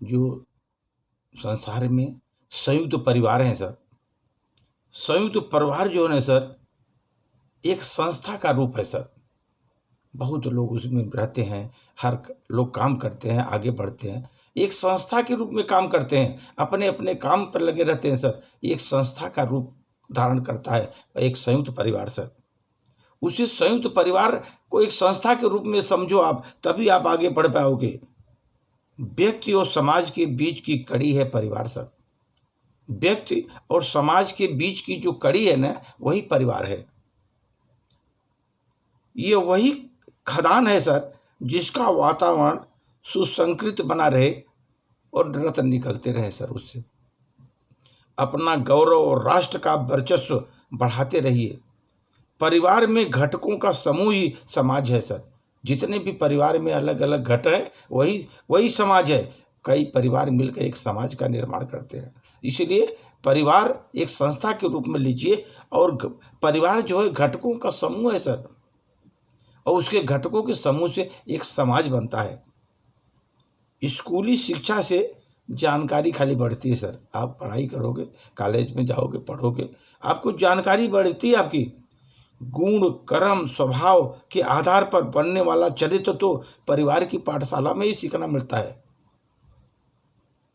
जो संसार में संयुक्त परिवार हैं सर, संयुक्त परिवार जो है सर एक संस्था का रूप है सर। बहुत लोग उसमें रहते हैं, हर लोग काम करते हैं, आगे बढ़ते हैं, एक संस्था के रूप में काम करते हैं, अपने अपने काम पर लगे रहते हैं सर। एक संस्था का रूप धारण करता है एक संयुक्त परिवार सर। उसी संयुक्त परिवार को एक संस्था के रूप में समझो आप, तभी आप आगे बढ़ पाओगे। व्यक्ति और समाज के बीच की कड़ी है परिवार सर। व्यक्ति और समाज के बीच की जो कड़ी है ना, वही परिवार है। ये वही खदान है सर जिसका वातावरण सुसंकृत बना रहे और रत्न निकलते रहे सर। उससे अपना गौरव और राष्ट्र का वर्चस्व बढ़ाते रहिए। परिवार में घटकों का समूह ही समाज है सर। जितने भी परिवार में अलग अलग घटक है वही समाज है। कई परिवार मिलकर एक समाज का निर्माण करते हैं। इसलिए परिवार एक संस्था के रूप में लीजिए, और परिवार जो है घटकों का समूह है सर, और उसके घटकों के समूह से एक समाज बनता है। स्कूली शिक्षा से जानकारी खाली बढ़ती है सर। आप पढ़ाई करोगे, कॉलेज में जाओगे, पढ़ोगे, आपको जानकारी बढ़ती है। आपकी गुण कर्म स्वभाव के आधार पर बनने वाला चरित्र तो परिवार की पाठशाला में ही सीखना मिलता है।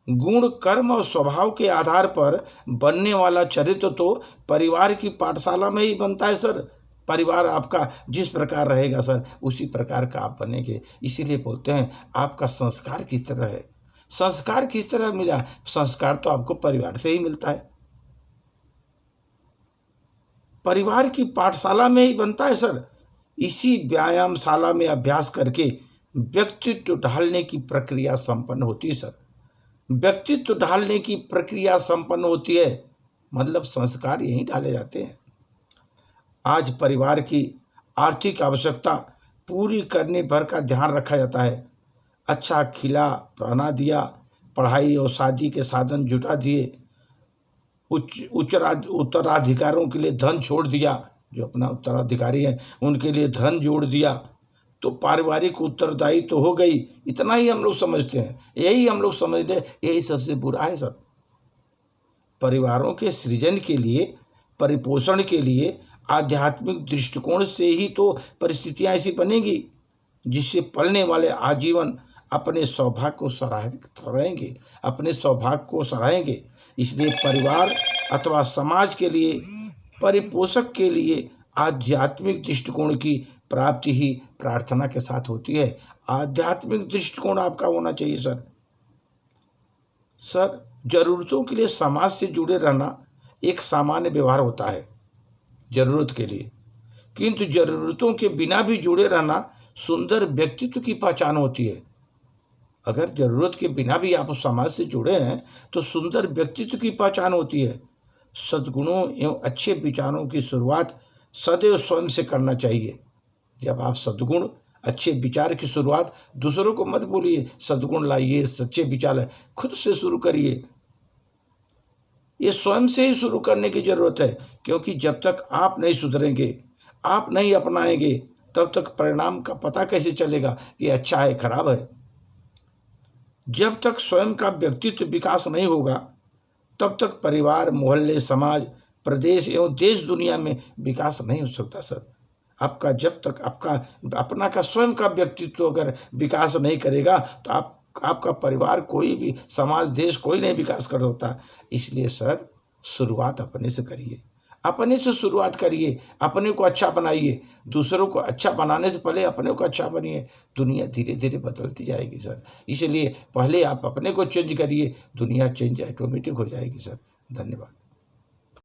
गुण कर्म और स्वभाव के आधार पर बनने वाला चरित्र तो परिवार की पाठशाला में ही बनता है सर। परिवार आपका जिस प्रकार रहेगा सर, उसी प्रकार का आप बनेंगे। इसीलिए बोलते हैं आपका संस्कार किस तरह है। संस्कार किस तरह मिला? संस्कार तो आपको परिवार से ही मिलता है, परिवार की पाठशाला में ही बनता है सर। इसी व्यायामशाला में अभ्यास करके व्यक्तित्व ढालने की प्रक्रिया संपन्न होती है सर। व्यक्तित्व ढालने की प्रक्रिया संपन्न होती है, मतलब संस्कार यहीं ढाले जाते हैं। आज परिवार की आर्थिक आवश्यकता पूरी करने भर का ध्यान रखा जाता है। अच्छा खिला पहना दिया, पढ़ाई और शादी के साधन जुटा दिए, उत्तराधिकारों के लिए धन छोड़ दिया, जो अपना उत्तराधिकारी हैं उनके लिए धन जोड़ दिया, तो पारिवारिक उत्तरदायित्व तो हो गई। इतना ही हम लोग समझते हैं, यही हम लोग समझते हैं, यही सबसे बुरा है सर। परिवारों के सृजन के लिए, परिपोषण के लिए आध्यात्मिक दृष्टिकोण से ही तो परिस्थितियां ऐसी बनेगी जिससे पलने वाले आजीवन अपने सौभाग्य को सराहेंगे, अपने सौभाग्य को सराहेंगे। इसलिए परिवार अथवा समाज के लिए, परिपोषक के लिए आध्यात्मिक दृष्टिकोण की प्राप्ति ही प्रार्थना के साथ होती है। आध्यात्मिक दृष्टिकोण आपका होना चाहिए सर। जरूरतों के लिए समाज से जुड़े रहना एक सामान्य व्यवहार होता है जरूरत के लिए, किंतु जरूरतों के बिना भी जुड़े रहना सुंदर व्यक्तित्व की पहचान होती है। अगर जरूरत के बिना भी आप समाज से जुड़े हैं तो सुंदर व्यक्तित्व की पहचान होती है। सद्गुणों एवं अच्छे विचारों की शुरुआत सदैव स्वयं से करना चाहिए। जब आप सद्गुण अच्छे विचार की शुरुआत दूसरों को मत बोलिए, सद्गुण लाइए, सच्चे विचार लाइए, खुद से शुरू करिए। ये स्वयं से ही शुरू करने की जरूरत है, क्योंकि जब तक आप नहीं सुधरेंगे, आप नहीं अपनाएंगे, तब तक परिणाम का पता कैसे चलेगा कि अच्छा है खराब है। जब तक स्वयं का व्यक्तित्व विकास नहीं होगा, तब तक परिवार, मोहल्ले, समाज, प्रदेश एवं देश दुनिया में विकास नहीं हो सकता सर। आपका जब तक आपका अपना का स्वयं का व्यक्तित्व अगर विकास नहीं करेगा तो आपका परिवार, कोई भी समाज, देश कोई नहीं विकास कर सकता। इसलिए सर शुरुआत अपने से करिए, अपने से शुरुआत करिए, अपने को अच्छा बनाइए। दूसरों को अच्छा बनाने से पहले अपने को अच्छा बनिए। दुनिया धीरे धीरे बदलती जाएगी सर। इसलिए पहले आप अपने को चेंज करिए, दुनिया चेंज ऑटोमेटिक हो जाएगी सर। धन्यवाद।